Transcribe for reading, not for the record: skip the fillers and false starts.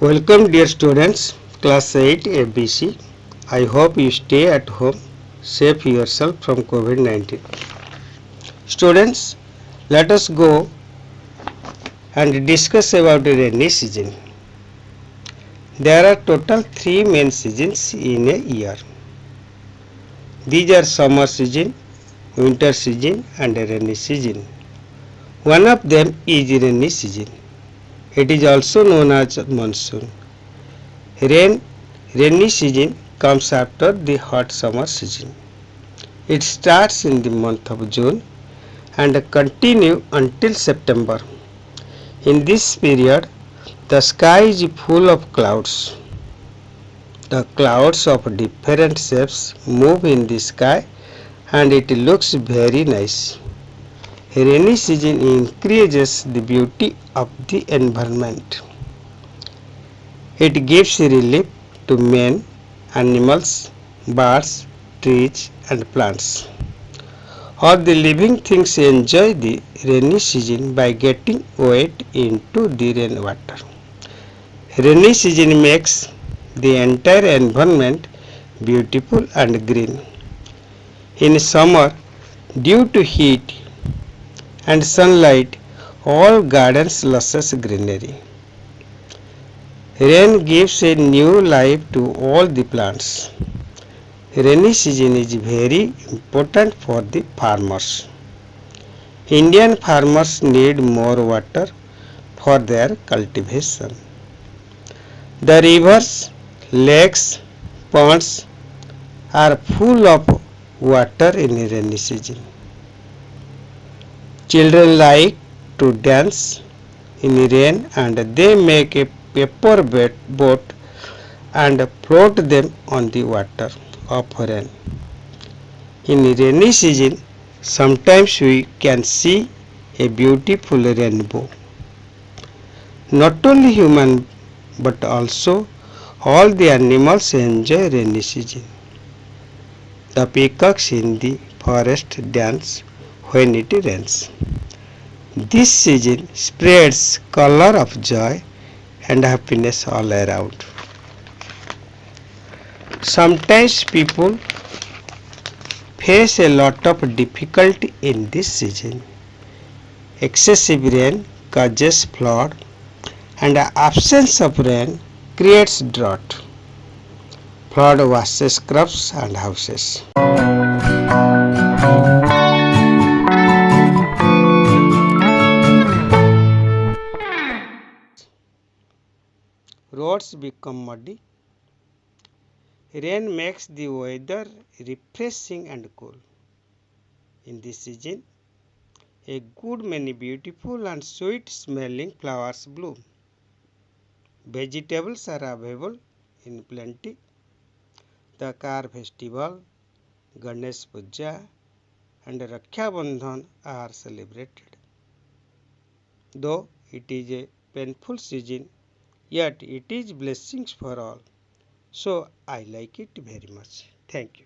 Welcome dear students, class 8 ABC. I hope you stay at home, save yourself from COVID-19. Students, let us go and discuss about the rainy season. There are total 3 main seasons in a year. These are summer season, winter season and rainy season. One of them is rainy season. It is also known as monsoon. Rainy season comes after the hot summer season. It starts in the month of June and continues until September. In this period, the sky is full of clouds. The clouds of different shapes move in the sky and it looks very nice. Rainy season increases the beauty of the environment. It gives relief to men, animals, birds, trees and plants. All the living things enjoy the rainy season by getting wet into the rainwater. Rainy season makes the entire environment beautiful and green. In summer, due to heat and sunlight, all gardens loses greenery. Rain gives a new life to all the plants. Rainy season is very important for the farmers. Indian farmers need more water for their cultivation. The rivers, lakes, ponds are full of water in rainy season. Children like to dance in rain and they make a paper boat and float them on the water of rain. In rainy season, sometimes we can see a beautiful rainbow. Not only human but also all the animals enjoy rainy season. The peacocks in the forest dance when it rains. This season spreads color of joy and happiness all around. Sometimes people face a lot of difficulty in this season. Excessive rain causes flood and the absence of rain creates drought. Flood washes crops and houses. Roads become muddy. Rain makes the weather refreshing and cool. In this season, a good many beautiful and sweet smelling flowers bloom. Vegetables are available in plenty. The car festival, Ganesh Puja and Raksha Bandhan are celebrated. Though it is a painful season, yet it is blessings for all. So I like it very much. Thank you.